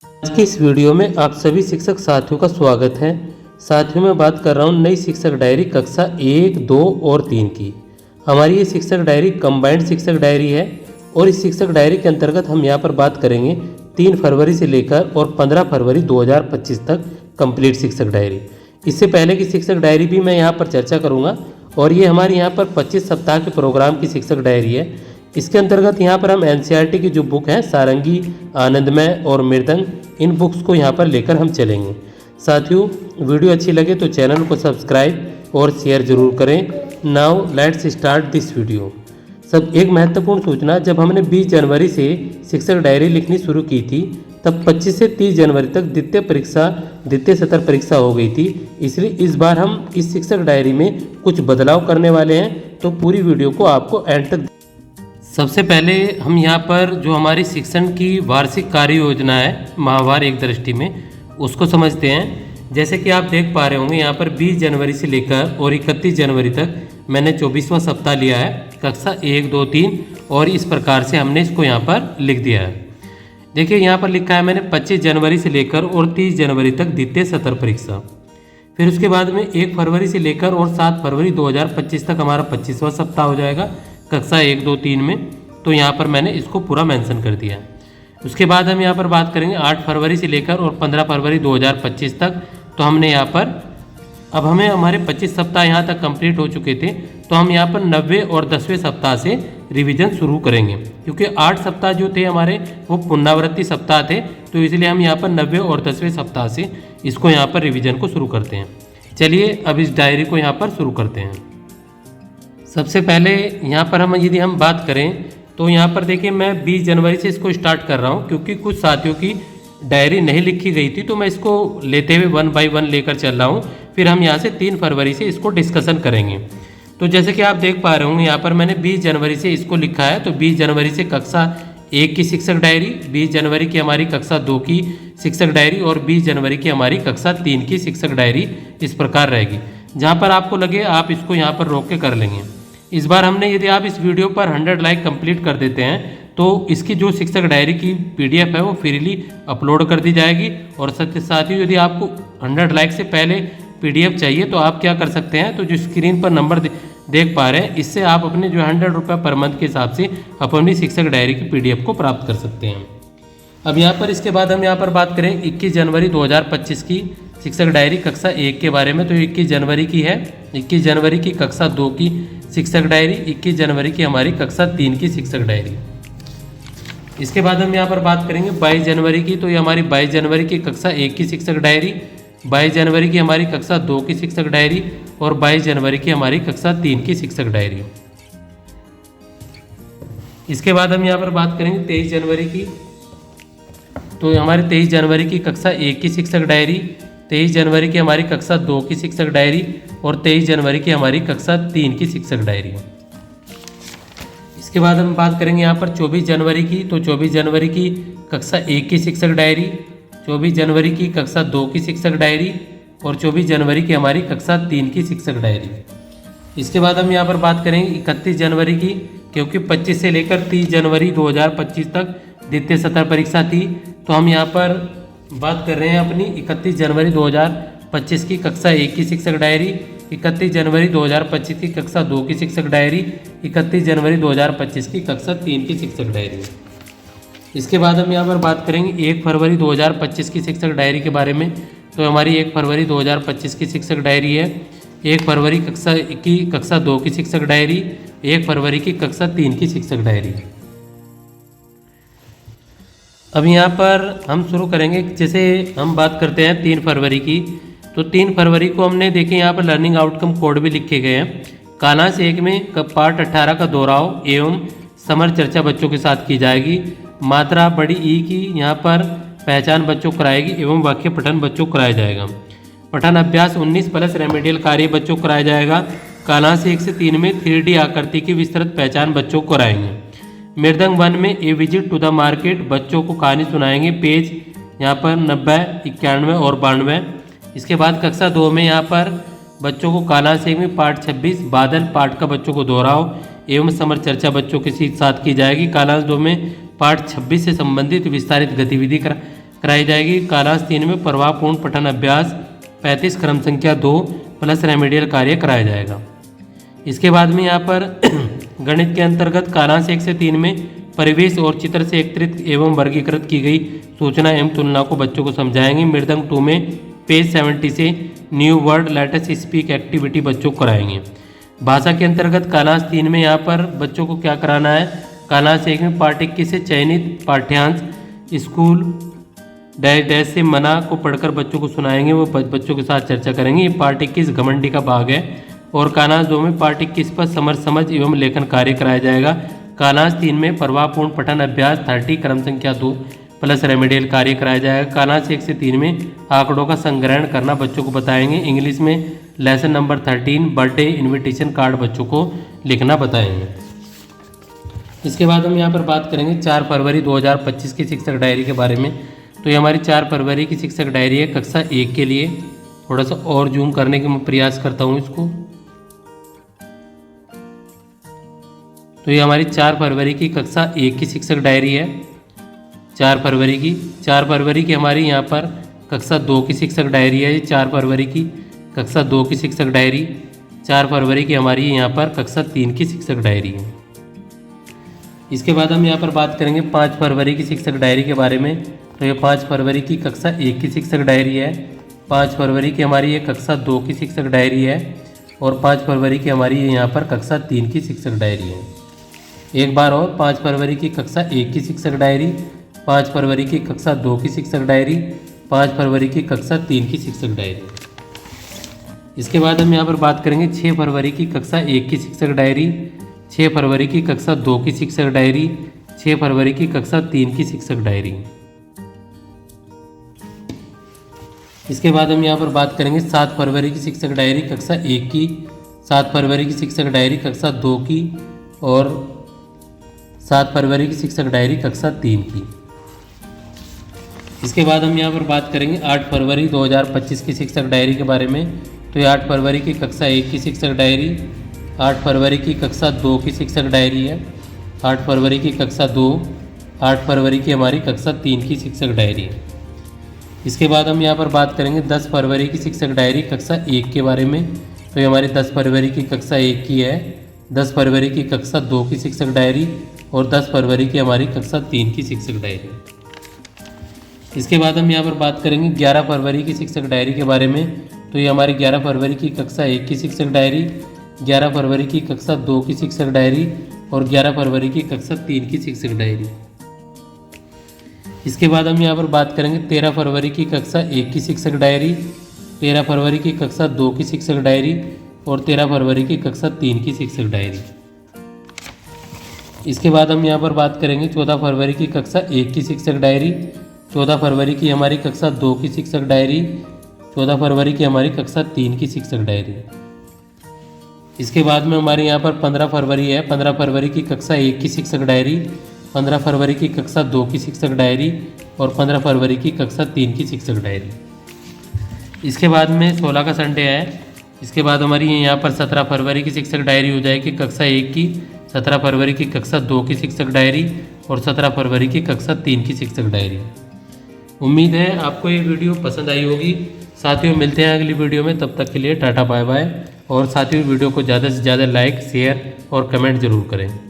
आज की इस वीडियो में आप सभी शिक्षक साथियों का स्वागत है। साथियों मैं बात कर रहा हूँ नई शिक्षक डायरी कक्षा 1, 2 और 3 की। हमारी ये शिक्षक डायरी कंबाइंड शिक्षक डायरी है और इस शिक्षक डायरी के अंतर्गत हम यहाँ पर बात करेंगे 3 फरवरी से लेकर और 15 फरवरी 2025 तक कंप्लीट शिक्षक डायरी। इससे पहले की शिक्षक डायरी भी मैं यहाँ पर चर्चा करूँगा और ये हमारी यहाँ पर 25 सप्ताह के प्रोग्राम की शिक्षक डायरी है। इसके अंतर्गत यहाँ पर हम एनसीईआरटी की जो बुक है सारंगी, आनंदमय और मृदंग, इन बुक्स को यहाँ पर लेकर हम चलेंगे। साथियों वीडियो अच्छी लगे तो चैनल को सब्सक्राइब और शेयर जरूर करें। Now let's start this video. सब एक महत्वपूर्ण सूचना, जब हमने 20 जनवरी से शिक्षक डायरी लिखनी शुरू की थी तब 25 से 30 जनवरी तक द्वितीय सत्र परीक्षा हो गई थी। इसलिए इस बार हम इस शिक्षक डायरी में कुछ बदलाव करने वाले हैं, तो पूरी वीडियो को आपको एंड तक। सबसे पहले हम यहाँ पर जो हमारी शिक्षण की वार्षिक कार्य योजना है माहवार एक दृष्टि में, उसको समझते हैं। जैसे कि आप देख पा रहे होंगे यहाँ पर 20 जनवरी से लेकर और 31 जनवरी तक मैंने 24वां सप्ताह लिया है कक्षा 1, 2, 3 और इस प्रकार से हमने इसको यहाँ पर लिख दिया है। देखिए यहाँ पर लिखा है मैंने 25 जनवरी से लेकर और 30 जनवरी तक द्वितीय सत्र परीक्षा। फिर उसके बाद में 1 फरवरी से लेकर और 7 फरवरी 2025 तक हमारा 25वां सप्ताह हो जाएगा कक्षा 1, 2, 3 में। तो यहाँ पर मैंने इसको पूरा मेंशन कर दिया। उसके बाद हम यहाँ पर बात करेंगे 8 फरवरी से लेकर और 15 फरवरी 2025 तक। तो हमने यहाँ पर अब हमें हमारे 25 सप्ताह यहाँ तक कंप्लीट हो चुके थे, तो हम यहाँ पर 90 और 10वें सप्ताह से रिवीजन शुरू करेंगे, क्योंकि 8 सप्ताह जो थे हमारे वो पुनरावृत्ति सप्ताह थे। तो इसलिए हम यहाँ पर 90 और 10वें सप्ताह से इसको यहाँ पर रिवीजन को शुरू करते हैं। चलिए अब इस डायरी को यहाँ पर शुरू करते हैं। सबसे पहले यहाँ पर यदि हम बात करें तो यहाँ पर देखिए मैं 20 जनवरी से इसको स्टार्ट कर रहा हूँ, क्योंकि कुछ साथियों की डायरी नहीं लिखी गई थी, तो मैं इसको लेते हुए 1 बाय 1 लेकर चल रहा हूँ। फिर हम यहाँ से 3 फरवरी से इसको डिस्कशन करेंगे। तो जैसे कि आप देख पा रहे होंगे यहाँ पर मैंने 20 जनवरी से इसको लिखा है। तो 20 जनवरी से कक्षा 1 की शिक्षक डायरी, 20 जनवरी की हमारी कक्षा 2 की शिक्षक डायरी और 20 जनवरी की हमारी कक्षा 3 की शिक्षक डायरी इस प्रकार रहेगी। जहाँ पर आपको लगे आप इसको यहाँ पर रोक के कर लेंगे। इस बार हमने, यदि आप इस वीडियो पर 100 लाइक कंप्लीट कर देते हैं तो इसकी जो शिक्षक डायरी की PDF है वो फ्रीली अपलोड कर दी जाएगी। और साथ ही यदि आपको 100 लाइक से पहले PDF चाहिए तो आप क्या कर सकते हैं, तो जो स्क्रीन पर नंबर देख पा रहे हैं, इससे आप अपने जो 100 रुपये पर मंथ के हिसाब से अपनी शिक्षक डायरी की PDF को प्राप्त कर सकते हैं। अब यहाँ पर इसके बाद हम यहाँ पर बात करें 21 जनवरी 2025 की शिक्षक डायरी कक्षा 1 के बारे में। तो 21 जनवरी की है, 21 जनवरी की कक्षा 2 की शिक्षक डायरी, 21 जनवरी की हमारी कक्षा 3 की शिक्षक डायरी। इसके बाद हम यहाँ पर बात करेंगे 22 जनवरी की। तो ये हमारी 22 जनवरी की कक्षा 1 की शिक्षक डायरी, 22 जनवरी की हमारी कक्षा 2 की शिक्षक डायरी और 22 जनवरी की हमारी कक्षा 3 की शिक्षक डायरी। इसके बाद हम यहाँ पर बात करेंगे 23 जनवरी की। तो हमारी 23 जनवरी की कक्षा 1 की शिक्षक डायरी, 23 जनवरी की हमारी कक्षा 2 की शिक्षक डायरी और 23 जनवरी की हमारी कक्षा 3 की शिक्षक डायरी। इसके बाद हम बात करेंगे यहाँ पर 24 जनवरी की। तो 24 जनवरी की कक्षा 1 की शिक्षक डायरी, 24 जनवरी की कक्षा 2 की शिक्षक डायरी और 24 जनवरी की हमारी कक्षा 3 की शिक्षक डायरी। इसके बाद हम यहाँ पर बात करेंगे 31 जनवरी की, क्योंकि 25 से लेकर 30 जनवरी 2025 तक द्वितीय सत्र परीक्षा थी। तो हम यहाँ पर बात कर रहे हैं अपनी 31 जनवरी 2025 की कक्षा 1 की शिक्षक डायरी, 31 जनवरी 2025 की कक्षा 2 की शिक्षक डायरी, 31 जनवरी 2025 की कक्षा 3 की शिक्षक डायरी। इसके बाद हम यहाँ पर बात करेंगे 1 फरवरी 2025 की शिक्षक डायरी के बारे में। तो हमारी 1 फरवरी 2025 की शिक्षक डायरी है, 1 फरवरी कक्षा 2 की शिक्षक डायरी, 1 फरवरी की कक्षा 3 की शिक्षक डायरी। अब यहाँ पर हम शुरू करेंगे, जैसे हम बात करते हैं 3 फरवरी की। तो 3 फरवरी को हमने देखे यहाँ पर लर्निंग आउटकम कोड भी लिखे गए हैं। कालांश 1 में पाठ 18 का दोहराव एवं समर चर्चा बच्चों के साथ की जाएगी। मात्रा बड़ी ई की यहाँ पर पहचान बच्चों को कराएगी एवं वाक्य पठन बच्चों को कराया जाएगा। पठन अभ्यास 19 प्लस रेमेडियल कार्य बच्चों को कराया जाएगा। कालांश 1 से 3 में 3D आकृति की विस्तृत पहचान बच्चों को कराएंगे। मृदंग 1 में ए विजिट टू द मार्केट बच्चों को कहानी सुनाएंगे। पेज यहाँ पर 90, 91 और 92। इसके बाद कक्षा 2 में यहाँ पर बच्चों को कालांश 1 में पाठ 26 बादल पाठ का बच्चों को दोहराव एवं समर चर्चा बच्चों के साथ की जाएगी। कालांश 2 में पाठ 26 से संबंधित विस्तारित गतिविधि कराई जाएगी। कालांश 3 में प्रभावपूर्ण पठन अभ्यास 35 क्रम संख्या 2 प्लस रेमेडियल कार्य कराया जाएगा। इसके बाद में यहाँ पर गणित के अंतर्गत कालांश 1 से 3 में परिवेश और चित्र से एकत्रित एवं वर्गीकृत की गई सूचना एवं तुलना को बच्चों को समझाएंगे। मृदंग 2 में पेज 70 से new word latest speak activity बच्चों को कराएंगे। भाषा के अंतर्गत कालांश 3 में यहाँ पर बच्चों को क्या कराना है। कालांश 1 में पार्ट 21 से चयनित पाठ्यांश स्कूल डैश डैश से मना को पढ़कर बच्चों को सुनाएंगे, वो बच्चों के साथ चर्चा करेंगे। ये पार्ट 21 घमंडी का भाग है। और कालांश 2 में पार्ट 21 पर समझ एवं लेखन कार्य कराया जाएगा। कालांश 3 में प्रभावपूर्ण पठन अभ्यास 30 क्रम संख्या 2 प्लस रेमेडियल कार्य कराया जाएगा। कालांश 1 से 3 में आंकड़ों का संग्रहण करना बच्चों को बताएंगे। इंग्लिश में lesson number 13 birthday invitation card बच्चों को लिखना बताएंगे। इसके बाद हम यहाँ पर बात करेंगे 4 फरवरी 2025 की शिक्षक डायरी के बारे में। तो ये हमारी 4 फरवरी की शिक्षक डायरी है कक्षा 1 के लिए। थोड़ा सा और जूम करने का मैं प्रयास करता हूँ इसको। तो ये हमारी 4 फरवरी की कक्षा 1 की शिक्षक डायरी है। 4 फरवरी की हमारी यहाँ पर कक्षा 2 की शिक्षक डायरी है। ये 4 फरवरी की कक्षा 2 की शिक्षक डायरी। 4 फरवरी की हमारी यहाँ पर कक्षा 3 की शिक्षक डायरी है। इसके बाद हम यहाँ पर बात करेंगे 5 फरवरी की शिक्षक डायरी के बारे में। तो ये 5 फरवरी की कक्षा 1 की शिक्षक डायरी है। 5 फरवरी की हमारी ये कक्षा 2 की शिक्षक डायरी है। और 5 फरवरी की हमारी यहाँ पर कक्षा 3 की शिक्षक डायरी है। एक बार और 5 फरवरी की कक्षा 1 की शिक्षक डायरी, 5 फरवरी की कक्षा 2 की शिक्षक डायरी, 5 फरवरी की कक्षा 3 की शिक्षक डायरी। इसके बाद हम यहाँ पर बात करेंगे 6 फरवरी की कक्षा 1 की शिक्षक डायरी, 6 फरवरी की कक्षा 2 की शिक्षक डायरी, 6 फरवरी की कक्षा 3 की शिक्षक डायरी। इसके बाद हम यहाँ पर बात करेंगे 7 फरवरी की शिक्षक डायरी कक्षा 1 की, 7 फरवरी की शिक्षक डायरी कक्षा 2 की और 7 फरवरी की शिक्षक डायरी कक्षा 3 की। इसके बाद हम यहाँ पर बात करेंगे 8 फरवरी 2025 की शिक्षक डायरी के बारे में। तो ये 8 फरवरी की कक्षा 1 की शिक्षक डायरी, 8 फरवरी की कक्षा 2 की शिक्षक डायरी है, 8 फरवरी की कक्षा 2, 8 फरवरी की हमारी कक्षा 3 की शिक्षक डायरी है। इसके बाद हम यहाँ पर बात करेंगे 10 फरवरी की शिक्षक डायरी कक्षा 1 के बारे में। तो ये हमारी 10 फरवरी की कक्षा 1 की है, 10 फरवरी की कक्षा 2 की शिक्षक डायरी और 10 फरवरी की हमारी कक्षा 3 की शिक्षक डायरी। इसके बाद हम यहाँ पर बात करेंगे 11 फरवरी की शिक्षक डायरी के बारे में। तो ये हमारी 11 फरवरी की कक्षा 1 की शिक्षक डायरी, 11 फरवरी की कक्षा 2 की शिक्षक डायरी और 11 फरवरी की कक्षा 3 की शिक्षक डायरी। इसके बाद हम यहाँ पर बात करेंगे 13 फरवरी की कक्षा 1 की शिक्षक डायरी, 13 फरवरी की कक्षा 2 की शिक्षक डायरी और 13 फरवरी की कक्षा 3 की शिक्षक डायरी। इसके बाद हम यहाँ पर बात करेंगे 14 फरवरी की कक्षा 1 की शिक्षक डायरी, 14 फरवरी की हमारी कक्षा 2 की शिक्षक डायरी, 14 फरवरी की हमारी कक्षा 3 की शिक्षक डायरी। इसके बाद में हमारे यहाँ पर 15 फरवरी है, 15 फरवरी की कक्षा 1 की शिक्षक डायरी, 15 फरवरी की कक्षा 2 की शिक्षक डायरी और 15 फरवरी की कक्षा 3 की शिक्षक डायरी। इसके बाद में 16 का संडे है। इसके बाद हमारी यहाँ पर 17 फरवरी की शिक्षक डायरी हो जाएगी कक्षा 1 की, 17 फरवरी की कक्षा 2 की शिक्षक डायरी और 17 फरवरी की कक्षा 3 की शिक्षक डायरी। उम्मीद है आपको ये वीडियो पसंद आई होगी। साथियों मिलते हैं अगली वीडियो में, तब तक के लिए टाटा बाय बाय। और साथियों वीडियो को ज़्यादा से ज़्यादा लाइक शेयर और कमेंट ज़रूर करें।